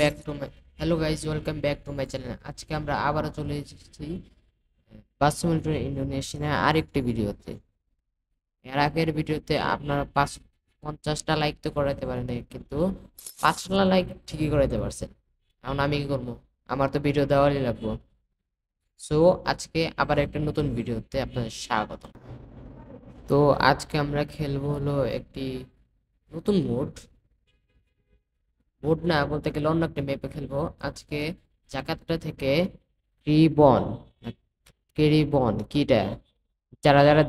Back to my hello guys, welcome back to my channel. আজকে আমরা আবারও চলে এসেছি বাস সিমুলেটর ইন্দোনেশিয়া আরেকটি ভিডিওতে। এর আগের ভিডিওতে আপনারা 50টা লাইক তো করাতে পারেন নাই, কিন্তু 5টা লাইক ঠিকই করাতে পারছেন। এখন আমি কি করবো? আমার তো ভিডিও দেওয়ারই লাগবো। সো আজকে আবার একটা নতুন ভিডিওতে আপনাদের স্বাগত। তো আজকে আমরা খেলবো হলো একটি নতুন মোড না বলতে গেলে অন্য একটা ম্যাপে খেলবো আজকে। জাকার্তা থেকে ক্রিবন ক্রিবন কিটা, যারা যারা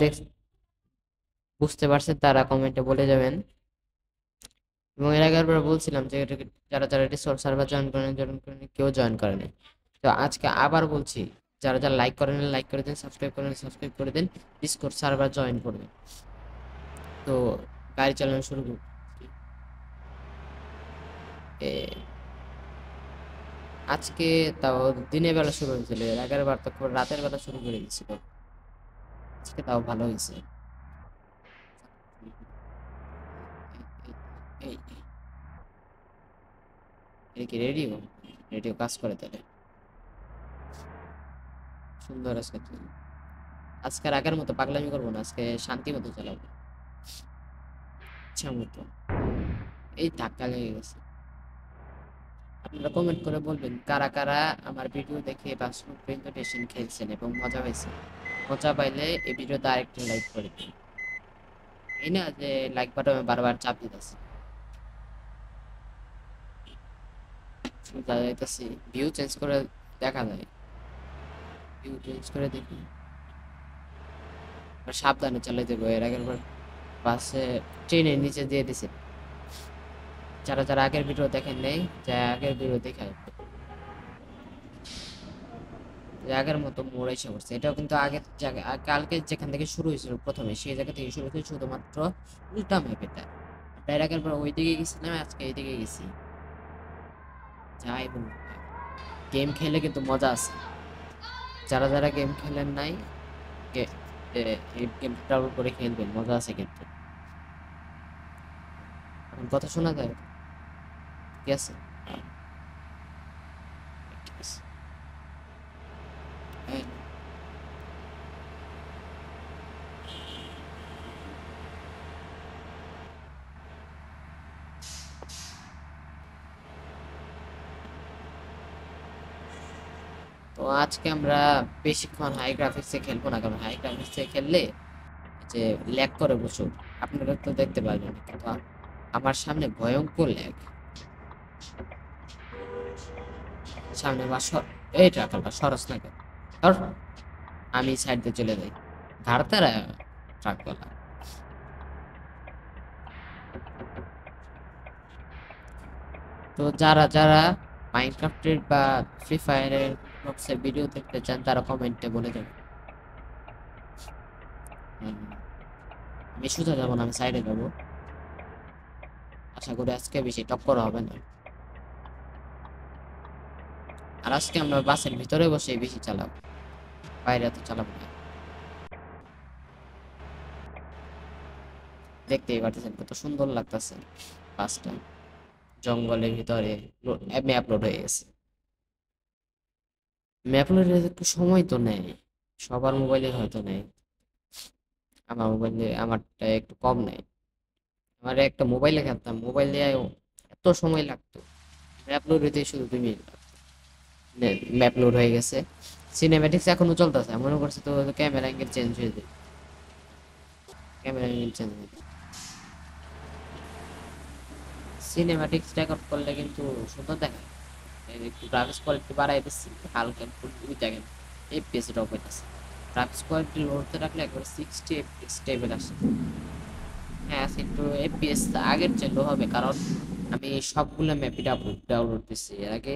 বুঝতে পারছেন তারা কমেন্টে বলে যাবেন। এবং এর আগে একবার বলছিলাম যে যারা যারা ডিসকর্ড সার্ভার জয়েন করেন কেউ জয়েন করেনি। তো আজকে আবার বলছি, যারা যারা লাইক করেন লাইক করে দেন, সাবস্ক্রাইব করে দেন, ডিসকর্ড সার্ভার জয়েন করবেন। তো গাড়ি চালানো শুরু করছি। আজকে তাও দিনের বেলা শুরু হয়েছিল, এর আগের বার তো রাতের বেলা শুরু করে দিয়েছিল। আজকে তাও ভালো হয়েছে। এই এই কি রেডিও? রেডিও কাজ করে তাহলে সুন্দর। আজকে আর আগের মতো পাগলামি করবো না, আজকে শান্তি মতো চালাবো, ইচ্ছা মতো। এই ধাক্কা লেগে গেছে। আপনারা কমেন্ট করে বলবেন কারা কারা আমার ভিডিও দেখে বাস্তব প্রেজেন্টেশন খেলছেন এবং মজা পাইছে। মজা পাইলে এই ভিডিওতে আরেকটা লাইক করে দিন। এই না যে লাইক বাটনে বারবার চাপ দিতেছি, যাইতেছি ভিউ চেঞ্জ করে দেখা যায়। ভিউ চেঞ্জ করে দেখি, আর সাবধানে চালাই দেবো। এর আগের বার বাসে ট্রেনের নিচে দিয়ে দিছে। যারা যারা আগের ভিডিও দেখেন নেই, যা আগের ভিডিও দেখে আসবে। যে আগের মতো মোড় এসে পড়ছে, এটাও কিন্তু আগের জায়গা কালকে যেখান থেকে শুরু হয়েছিল প্রথমে সেই জায়গা থেকে শুরু হয়েছে, শুধুমাত্র উল্টা ম্যাপ এটা। তাই আগের পর ওই দিকে গেছিলাম, আজকে এই দিকে গেছি। যাই বলুন, গেম খেলে কিন্তু মজা আছে। যারা যারা গেম খেলেন নাই, এই গেম ডাউনলোড করে খেলবেন, মজা আছে কিন্তু। এখন কথা শোনা যায়? ঠিক আছে, ঠিক আছে। হ্যাঁ। তো আজকে আমরা বেশিক্ষণ হাই গ্রাফিক্সে খেলবো না, কারণ হাই গ্রাফিক্সে খেললে যে ল্যাগ করে প্রচুর। আপনারা তো দেখতে পারবেন, কিন্তু আমার সামনে ভয়ঙ্কর ল্যাগ। সামনে বা এই ট্রাকটা সরস না কেন? ধর, আমি সাইড দিয়ে চলে যাই, ঘাড়তারা ট্রাকওয়ালা। তো যারা যারা মাইনক্রাফটের বা ফ্রি ফায়ারের ব্লগসের ভিডিও দেখতে চান তারা কমেন্টে বলে দেবেন। আমি সোজা যাবো না, আমি সাইডে যাবো। আশা করি আজকে বেশি টক্কর হবে না। আর আজকে আমরা বাসের ভিতরে বসে বেশি চালাবো, বাইরে তো চালাবো না। দেখতেই পারতেছেন কত সুন্দর লাগতেছে বাসটা, জঙ্গলের ভিতরে। ম্যাপ লোড হয়ে গেছে। ম্যাপ লোড একটু সময় তো নেয়, সবার মোবাইলে হয়তো নেই। আমার মোবাইলে আমারটা একটু কম নেয়। আমার একটা মোবাইলে খেলতাম, মোবাইল দিয়ে এত সময় লাগতো। ম্যাপ লোড হইতে শুধু 2 মিনিট ম্যাপ লোড হয়ে গেছে। সিনেম্যাটিক্স এখনো চলতেছে, মনে করছে তো ক্যামেরা অ্যাঙ্গেল চেঞ্জ হয়ে যায়। ক্যামেরা অ্যাঙ্গেল চেঞ্জ হয়ে যায়, সিনেম্যাটিক্স রেকর্ড করলে কিন্তু সুন্দর দেখায়। একটু গ্রাফিক্স কোয়ালিটি বাড়াই দিচ্ছি হালকা, একটু দুই দেখেন এফপিএস ড্রপ হইতেছে। গ্রাফিক্স কোয়ালিটি লোতে রাখলে একবার 60 এফপিএস স্টেবল আসে। হ্যাঁ, কিন্তু এফপিএস আগের চেয়ে লো হবে, কারণ আমি সবগুলো ম্যাপই ডাউনলোড দিচ্ছি। এর আগে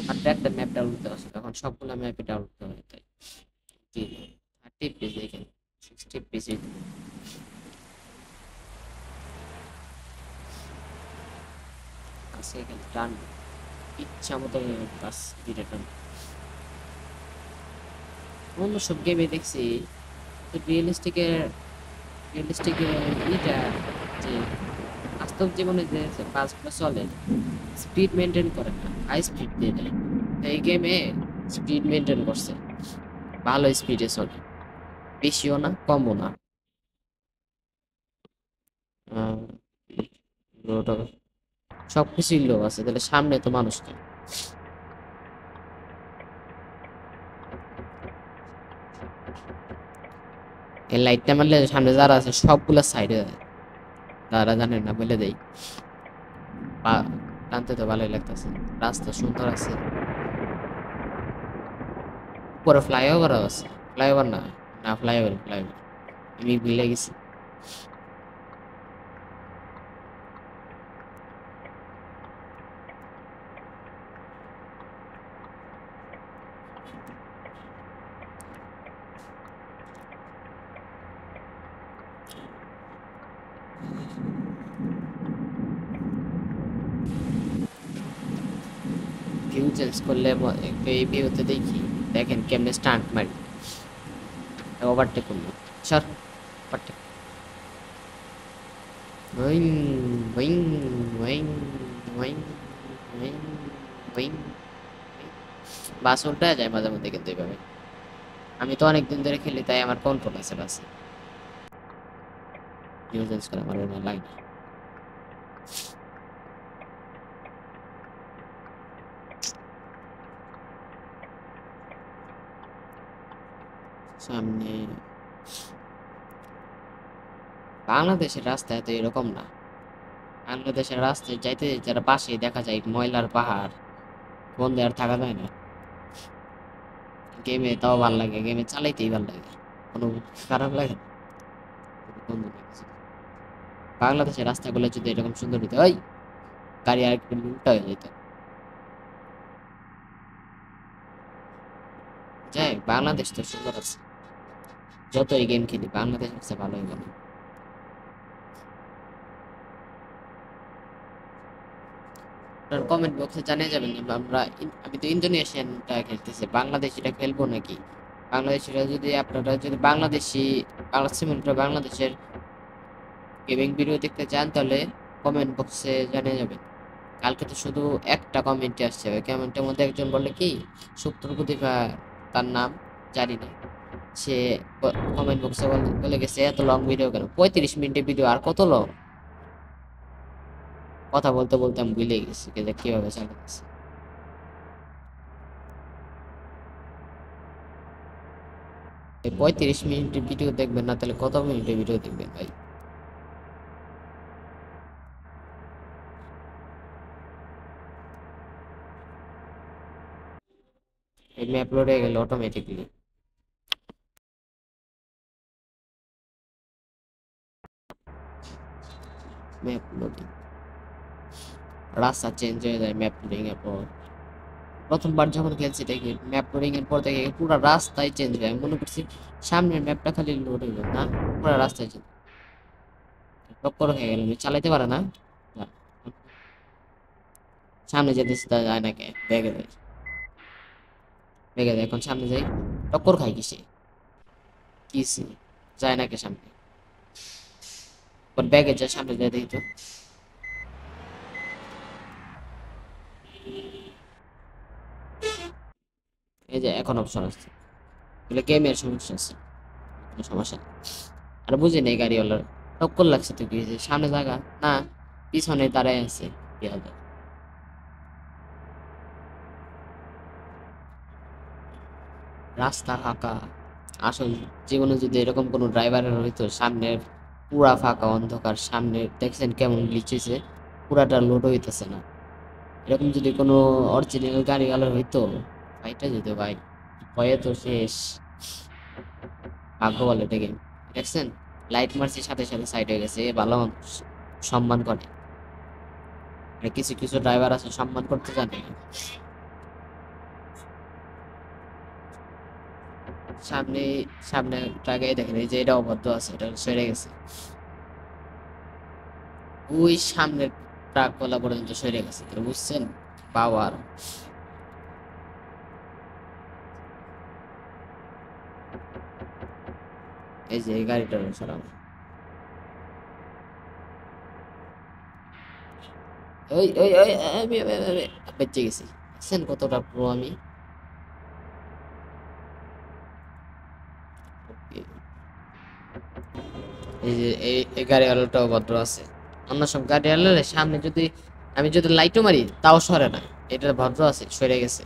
মাত্র একটা ম্যাপ ডাউনলোড দেওয়া ছিল, এখন সবগুলো ম্যাপই ডাউনলোড দেওয়া হয়। তাই 30 এফপিএস দেখেন, 60 এফপিএস আছে এখানে। টান ইচ্ছা মতো বাস দুইটা টান। অন্য সব গেমে দেখছি রিয়েলিস্টিকের এটা যে আস্তে বাস্তব জীবনে যে বাসগুলো চলে স্পিড মেনটেন করে না, হাই স্পিড দিয়ে দেয়। তো এই গেমে স্পিড মেনটেন করছে, ভালো স্পিডে চলে, বেশিও না কমও না। আহ, ওটা সবকিছুই লো আছে, তাহলে সামনে তো মানুষ নেই। এই লাইটটা মারলে সামনে যারা আছে সবগুলা সাইডে, তারা জানেন না বলে দেই। টানতে তো ভালোই লাগতেছে, রাস্তা সুন্দর আছে, উপরে ফ্লাইওভার আছে। ফ্লাইওভার না, না ফ্লাইওভার, ফ্লাইওভার আমি ভুলে গেছি। ভিউ চেঞ্জ করলে একটু এই ভিউতে দেখি, দেখেন কেমনে স্টান্ট মারি। ওভারটেক করলো, সর ওভারটেক, ওইং ওইং ওইং ওইং ওইং ওইং। বাস উল্টা যায় মাঝে মধ্যে কিন্তু এইভাবে। আমি তো অনেক দিন ধরে খেলি, তাই আমার কন্ট্রোল আছে বাসে। ভিউ চেঞ্জ করে আমার না লাগে না। সামনে বাংলাদেশের রাস্তায় তো এরকম না। বাংলাদেশের রাস্তায় যাইতে যারা পাশে দেখা যায় ময়লার পাহাড়, বন্ধে আর থাকা যায় না। গেমে তাও ভাল লাগে, গেমে চালাইতেই ভাল লাগে, কোনো খারাপ লাগে না। বন্ধু নেই কিছু। বাংলাদেশের রাস্তাগুলো যদি এরকম সুন্দর হতো, ওই গাড়ি আর একটু উল্টা হয়ে যেত। যাই হোক, বাংলাদেশ তো সুন্দর আছে, যতই গেম খেলি বাংলাদেশ হচ্ছে ভালোই বলে। আপনার কমেন্ট বক্সে জানিয়ে যাবেন যে আমি তো ইন্দোনেশিয়ানটা খেলতেছি, বাংলাদেশিটা খেলবো নাকি। বাংলাদেশিরা যদি আপনারা যদি বাংলাদেশের গেমিং ভিডিও দেখতে চান, তাহলে কমেন্ট বক্সে জানিয়ে যাবেন। কালকে তো শুধু একটা কমেন্টই আসছে, ওই কমেন্টের মধ্যে একজন বললে কি সত্তর প্রতিভা, তার নাম জানি না, সে কমেন্ট বক্সে বলে গেছে এত লং ভিডিও কেন, 35 মিনিটের ভিডিও আর কত লং। কথা বলতে বলতে আমি ভুলে গেছি যে কিভাবে চালাতেছে। এই 35 মিনিটের ভিডিও দেখবেন না, তাহলে কত মিনিটের ভিডিও দেখবেন ভাই। এই ম্যাপ লোড হয়ে গেল অটোমেটিকলি। ম্যাপ লোডিং, রাস্তা চেঞ্জ হয়ে যায় ম্যাপ লোডিং এর পর। প্রথমবার যখন খেলছি দেখি ম্যাপ লোডিং এর পর দেখি পুরো রাস্তায় চেঞ্জ হয়, আমি মনে করছি সামনের ম্যাপটা খালি লোড হইবে না, পুরো রাস্তায় চেঞ্জ। টক্কর হয়ে গেল, আমি চালাইতে পারে না। না, সামনে যেতেছি তা যায় না, কে ব্যাগে যায়, ব্যাগে যায়, এখন সামনে যাই, টক্কর খাই কিসে, কিসে যায় না কে সামনে, ব্যাগে যায়, সামনে যায় দেখি তো। এই যে এখন অপশন আসছে, এগুলো গেমের সমস্যা আছে, কোনো সমস্যা নেই। আর বুঝি নেই গাড়িওয়ালার, টক্কর লাগছে তো কি হয়েছে, সামনে জায়গা না, পিছনে দাঁড়ায় আছে, কি হবে। রাস্তা ফাঁকা, আসল জীবনে যদি এরকম কোনো ড্রাইভারের হইতো, সামনের পুরা ফাঁকা অন্ধকার, সামনে দেখছেন কেমন লিচেছে, পুরাটা লোড হইতেছে না, এরকম যদি কোনো অরিজিনাল গাড়িওয়ালার হইতো, ভাইটা যেত ভাই, ভয়ে তো শেষ। ভাগ্য বলে এটা গেম, দেখছেন লাইট মারছি সাথে সাথে সাইড হয়ে গেছে, এ ভালো মানুষ, সম্মান করে। আর কিছু কিছু ড্রাইভার আছে সম্মান করতে জানে না। সামনে সামনে ট্রাকে দেখেন, এই যে এটা অবদ্ধ আছে, এটা সরে গেছে, ওই সামনের ট্রাক গুলা পর্যন্ত সরে গেছে, তো বুঝছেন পাওয়ার। এই যে এই গাড়িটার সরানো, ওই ওই ওই বেঁচে গেছি। দেখছেন কতটা প্রো আমি। এই যে এই গাড়িওয়ালাটাও ভদ্র আছে। অন্য সব গাড়িওয়ালার সামনে যদি আমি যদি লাইটও মারি তাও সরে না, এটা ভদ্র আছে, সরে গেছে।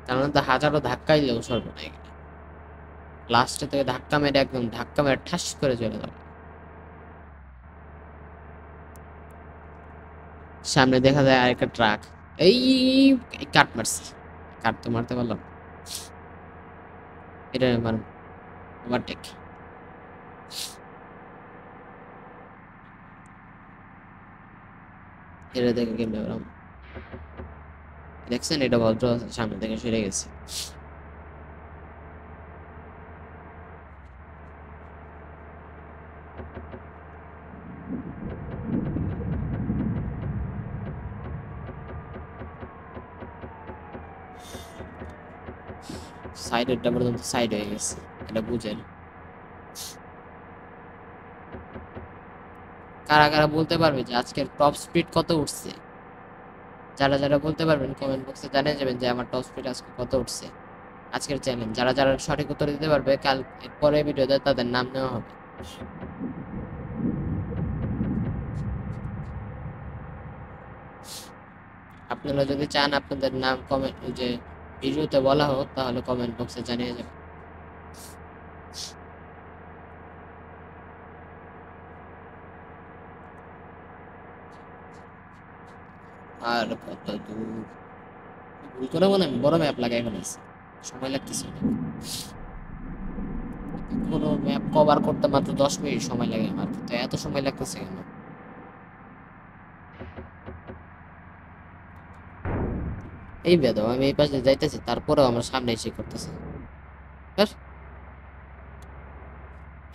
কারণ তো হাজারো ধাক্কাইলেও সরবে না এগুলা। লাস্টে থেকে ধাক্কা মেরে একদম ধাক্কা মেরে ঠাস করে চলে যাবে। সামনে দেখা যায় আরেকটা ট্রাক। এই কাট মারছি, কাট তো মারতে পারলাম। এটা আমার ওভারটেক। এটা দেখে কেমনে বেরাম, দেখছেন এটা ভদ্র আছে, সামনে থেকে সরে গেছে। সাইডেরটা পর্যন্ত সাইড হয়ে গেছে, এটা বুঝেন। কারা কারা বলতে পারবে যে আজকের টপ স্পিড কত উঠছে? যারা যারা বলতে পারবেন কমেন্ট বক্সে জানিয়ে যাবেন যে আমার টপ স্পিড আজকে কত উঠছে। আজকের চ্যালেঞ্জ, যারা যারা সঠিক উত্তর দিতে পারবে কাল পরে ভিডিওতে তাদের নাম নেওয়া হবে। আপনারা যদি চান আপনাদের নাম কমেন্ট যে ভিডিওতে বলা হোক তাহলে কমেন্ট বক্সে জানিয়ে যাবেন। আর কত দূর ভুল করে মনে আমি বড় ম্যাপ লাগাই ফেলেছি, সময় লাগতেছে অনেক। কোনো ম্যাপ কভার করতে মাত্র 10 মিনিট সময় লাগে আমার, তো এত সময় লাগতেছে কেন? এই বেদম আমি এই পাশে যাইতেছি তারপরেও আমার সামনে এসে করতেছে। ব্যাস,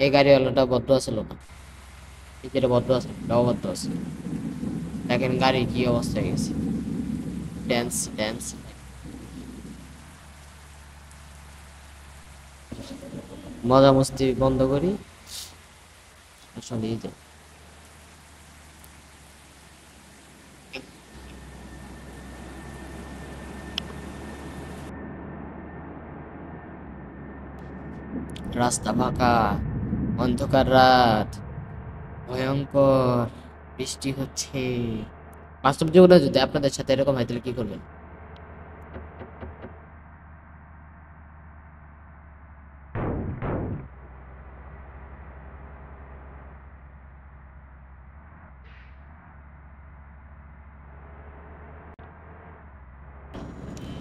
এই গাড়িওয়ালাটা ভদ্র আছিল না, এই যেটা ভদ্র আছে এটাও ভদ্র আছে। দেখেন গাড়ির কি অবস্থা হয়ে গেছে। Dance dance. মজা মস্তি বন্ধ করি আসলে। এই যে রাস্তা ফাঁকা, অন্ধকার রাত, ভয়ঙ্কর বৃষ্টি হচ্ছে। বাস্তব জীবনে যদি আপনাদের সাথে এরকম হয় তাহলে কি করবেন?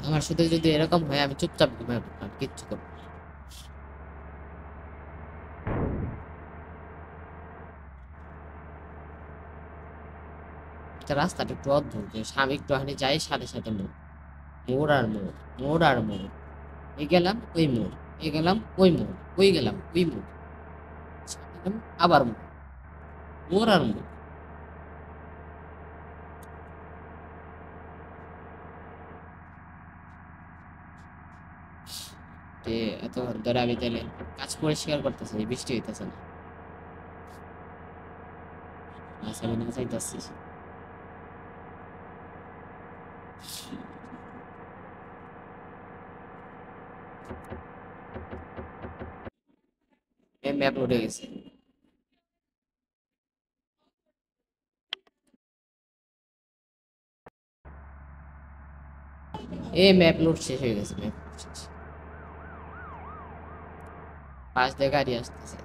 আমার সাথে যদি এরকম হয় আমি চুপচাপ ঘুমাই পড়বো, আমি কিচ্ছু করবো না। এটা রাস্তাটা একটু অদ্ভুত, যে আমি একটুখানি যাই সাথে সাথে মোড়, মোড় আর মোড়, মোড় আর মোড়। এই গেলাম ওই মোড়, এই গেলাম ওই মোড়, ওই গেলাম ওই মোড়, গেলাম আবার মোড়, মোড় আর মোড়। যে এত ধরে আমি তাহলে কাজ পরিষ্কার করতেছি, বৃষ্টি হইতেছে না। আচ্ছা আমি না চাইতেছি। ম্যাপ উঠে গেছে। এই ম্যাপ লোড শেষ হয়ে গেছে, ম্যাপ শেষ। পাশ দিয়ে গাড়ি আসতেছে।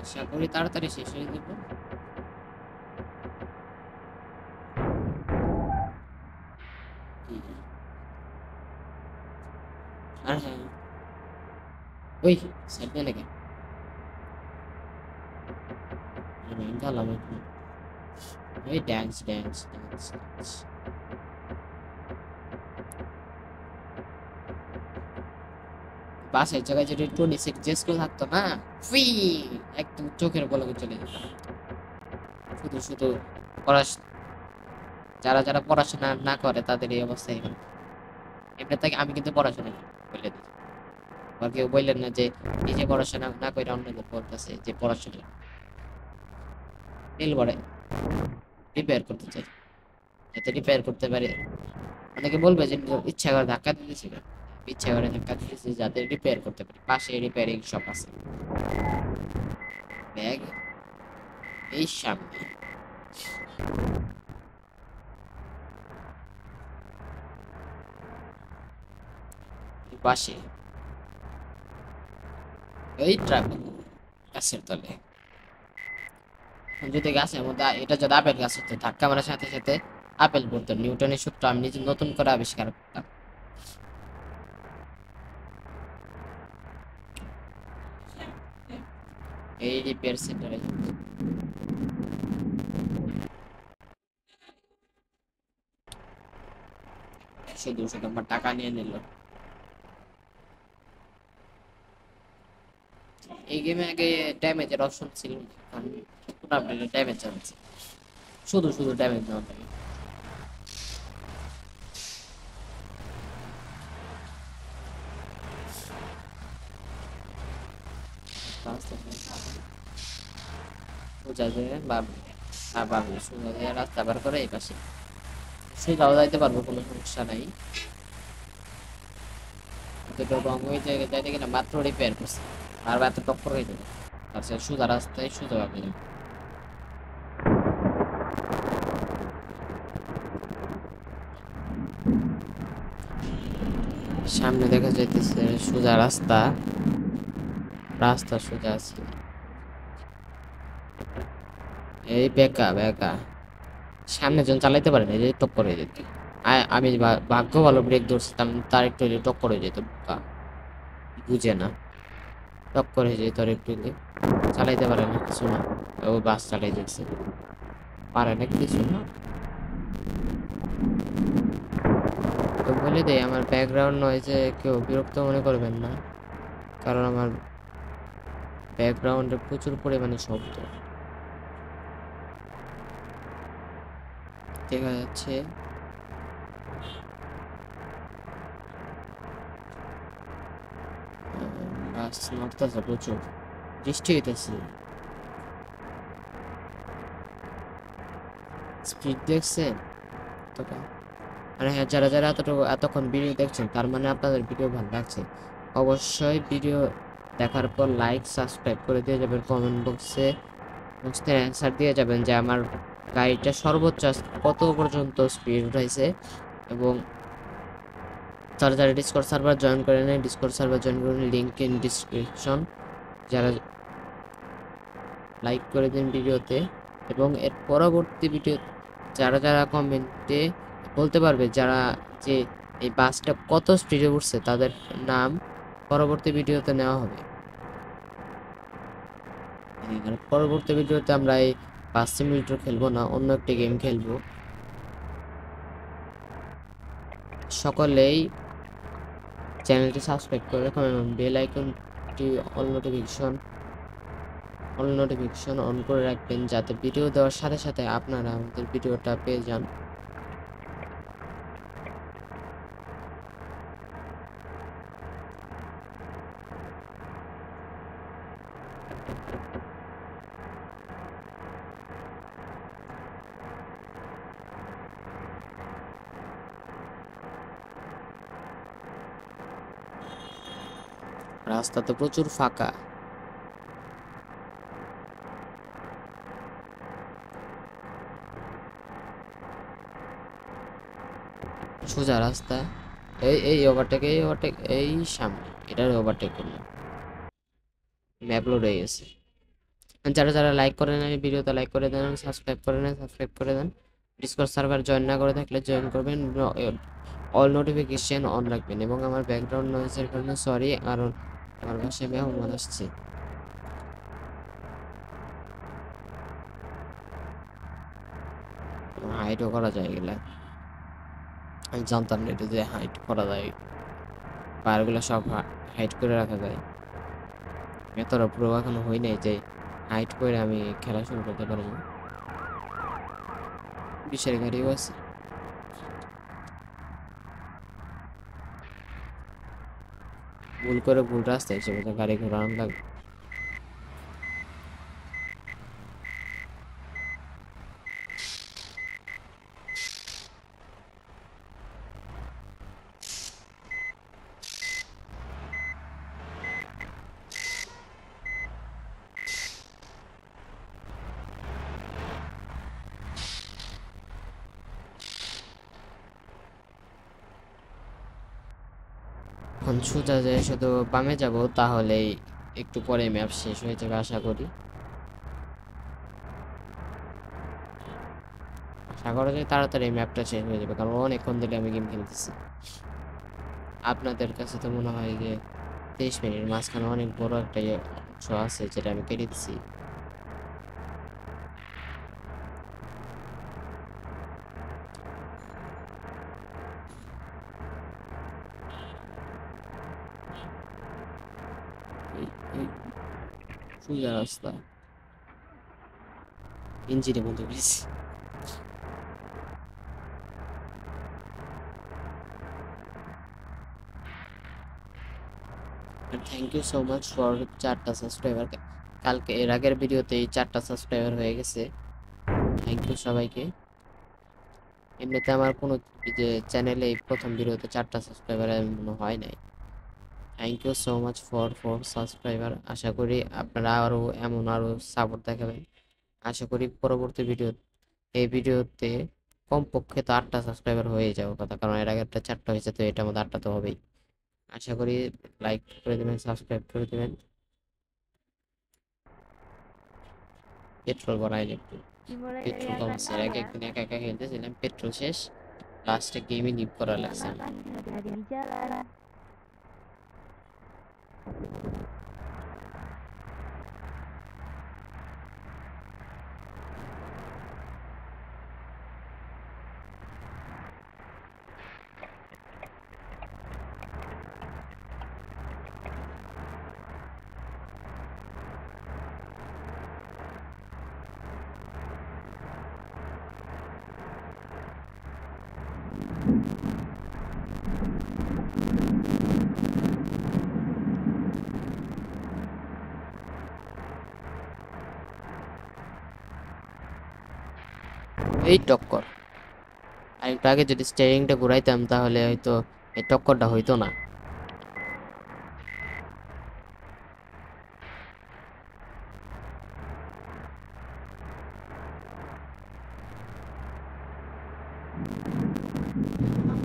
আশা করি তাড়াতাড়ি শেষ হয়ে যাবে। আর হ্যাঁ, ওই সাইড দিয়ে নাকি আমি গেলাম একটু। ওই ড্যান্স ড্যান্স ড্যান্স ড্যান্স। বাসের জায়গায় যদি একটু নিচে জেস্কো থাকতো না, ফি একদম চোখের পলকে চলে যেতাম। শুধু শুধু পড়াশ যারা যারা পড়াশোনা না করে তাদের এই অবস্থা এখন। এমনি থেকে আমি কিন্তু পড়াশোনা করি, বলে দিই। আর কেউ বললেন না যে নিজে পড়াশোনা না করে অন্যদের বলতেছে যে পড়াশোনা ফেল করে রিপেয়ার করতে চাই, যাতে রিপেয়ার করতে পারে। অনেকে বলবে যে ইচ্ছা করে ধাক্কা দিতেছি না, ইচ্ছা করে ধাক্কা দিতেছি যাতে রিপেয়ার করতে পারি। পাশে রিপেয়ারিং শপ আছে, ব্যাগ এই সামনে পাশে এই ট্রাফিক গাছের তলে। যদি গাছের মধ্যে এটা যদি আপেল গাছ হতো, ধাক্কা মারার সাথে সাথে আপেল পড়তো। নিউটনের সূত্র আমি নিজে নতুন করে আবিষ্কার করতাম। এই রিপেয়ার সেন্টারে শুধু শুধু আমার টাকা নিয়ে নিল। এই গেমে আগে ড্যামেজের অপশন ছিল না, এখন পুরো আপডেটে ড্যামেজ আছে, শুধু শুধু ড্যামেজ নেওয়া লাগে। সোজা যায় বাবু সোজা যায় রাস্তা পার করে এই পাশে সোজাও যাইতে পারবো, কোনো সমস্যা নাই। কিন্তু রং ওই জায়গায় যাইতে গেলে মাত্র রিপেয়ার করছে, আর এত টক্কর হয়ে যাবে। আচ্ছা সোজা রাস্তায় সোজা ভাবে সামনে দেখা যাইতেছে সোজা রাস্তা, রাস্তা সোজা আছে। এই বেকা বেকা সামনে জন চালাইতে পারে না, এই যে টক্কর হয়ে যেত। আমি ভাগ্য ভালো ব্রেক ধরছিলাম, তার একটু হলে টক্কর হয়ে যেত। বোকা বুঝে না, টক্কর হয়ে যেত। আর একটু হলে চালাইতে পারে না কিছু না, ও বাস চালাই দিচ্ছে, পারে না কিছু না। তো বলে দেয় আমার ব্যাকগ্রাউন্ড নয়েজে কেউ বিরক্ত মনে করবেন না, কারণ আমার ব্যাকগ্রাউন্ডে প্রচুর পরিমাণে শব্দ দেখা যাচ্ছে। বাস নড়তেছে প্রচুর, বৃষ্টি হইতেছে। স্পিড দেখছেন এতটা? আর হ্যাঁ, যারা যারা এতক্ষণ ভিডিও দেখছেন তার মানে আপনাদের ভিডিও ভালো লাগছে। অবশ্যই ভিডিও দেখার পর লাইক সাবস্ক্রাইব করে দিয়ে যাবেন, কমেন্ট বক্সে অ্যান্সার দিয়ে যাবেন যে আমার গাড়িটা সর্বোচ্চ কত পর্যন্ত স্পিড উঠাইছে। এবং যারা যারা ডিসকর্ড সার্ভার জয়েন করে নেয়, ডিসকর্ড সার্ভার জয়েন করুন, লিঙ্ক ইন ডিসক্রিপশন। যারা লাইক করে দিন ভিডিওতে, এবং এর পরবর্তী ভিডিও যারা যারা কমেন্টে বলতে পারবে যারা যে এই বাসটা কত স্পিডে উঠছে তাদের নাম পরবর্তী ভিডিওতে নেওয়া হবে। আর পরবর্তী ভিডিওতে আমরা এই বাস সিমুলেটর খেলবো না, অন্য একটি গেম খেলবো। সকলেই চ্যানেলটি সাবস্ক্রাইব করে রাখুন এবং বেল আইকনটি অল নোটিফিকেশন অন করে রাখবেন, যাতে ভিডিও দেওয়ার সাথে সাথে আপনারা আমাদের ভিডিওটা পেয়ে যান। রাস্তা তো প্রচুর ফাঁকা, সোজা রাস্তা। এই এই ওভারটেক এই সামনে এটার ওভারটেক করলাম, ম্যাপ লোড হয়ে গেছে। যারা যারা লাইক করে নেন ভিডিওতে লাইক করে দেন, সাবস্ক্রাইব করে নেন সাবস্ক্রাইব করে দেন। ডিসকর্ড সার্ভার জয়েন না করে থাকলে জয়েন করবেন, অল নোটিফিকেশন অন রাখবেন। এবং আমার ব্যাকগ্রাউন্ড নয়েজের কারণে সরি, কারণ আমার বাসায় মেহমান আসছে। হাইটও করা যায় এগুলা, আমি জানতাম না এটা যে হাইট করা যায়, পায়ারগুলো সব হাইট করে রাখা যায়। এতটা পুরো এখনো হই নাই যে হাইট করে আমি খেলা শুরু করতে পারবো। বিশের গাড়িও আছে। ভুল করে ভুল রাস্তায় এসে বোধহয় গাড়ি ঘোরানো লাগবে। এখন সোজা যে শুধু বামে যাব, তাহলেই একটু পরে ম্যাপ শেষ হয়ে যাবে আশা করি। আশা করা যায় তাড়াতাড়ি ম্যাপটা শেষ হয়ে যাবে, কারণ অনেকক্ষণ ধরে আমি গেম খেলতেছি। আপনাদের কাছে তো মনে হয় যে 23 মিনিট মাঝখানে অনেক বড় একটা অংশ আছে যেটা আমি কেটে দিচ্ছি। সোজা রাস্তা, ইঞ্জিনের মধ্যে গেছি। Thank you so much for 4টা সাবস্ক্রাইবার। কালকে এর আগের ভিডিওতেই 4টা সাবস্ক্রাইবার হয়ে গেছে। থ্যাংক ইউ সবাইকে। এমনিতে আমার কোনো যে চ্যানেলে প্রথম ভিডিওতে 4টা সাবস্ক্রাইবার মনে হয় নাই। Thank you so much for subscriber. আশা করি আপনারা আরও এমন আরও সাপোর্ট দেখাবেন। আশা করি পরবর্তী এই ভিডিওতে কমপক্ষে তো 8টা সাবস্ক্রাইবার হয়ে যাওয়ার কথা, কারণ এর আগে 4টা হয়েছে, তো এটার মধ্যে 8টা তো হবেই। আশা করি লাইক করে দেবেন, সাবস্ক্রাইব করে দেবেন। পেট্রোল ভরাই একটু, পেট্রোল কম আছে। এর আগে একদিন একা একা খেলতেছিলাম, পেট্রোল শেষ, লাস্টে গেমই লিভ করা লাগছে আমার। এই টক্কর, আর একটু আগে যদি স্টিয়ারিংটা ঘুরাইতাম তাহলে হয়তো এই টক্করটা হইতো না।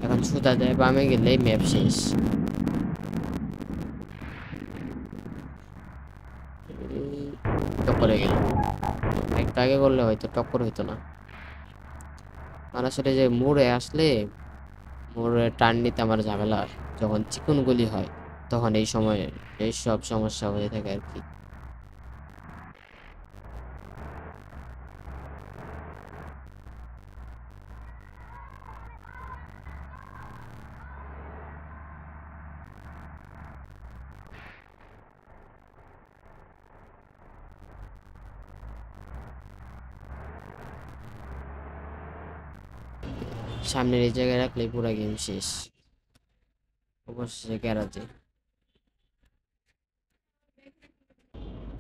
এখন সোজা যায় বামে গেলেই ম্যাপ শেষ। টক্করে গেল, একটু আগে করলে হয়তো টক্কর হইতো না। আর আসলে যে মোড়ে আসলে, মোড়ে টার্ন নিতে আমার ঝামেলা হয়, যখন চিকন গলি হয় তখন এই সময় এই সব সমস্যা হয়ে থাকে আর কি। সামনের এই জায়গায় রাখলে পুরো গেম শেষ। অবশ্যই গ্যারাজে।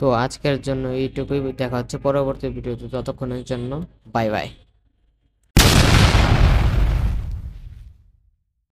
তো আজকের জন্য এইটুকুই, দেখা হচ্ছে পরবর্তী ভিডিওতে, ততক্ষণের জন্য বাই বাই।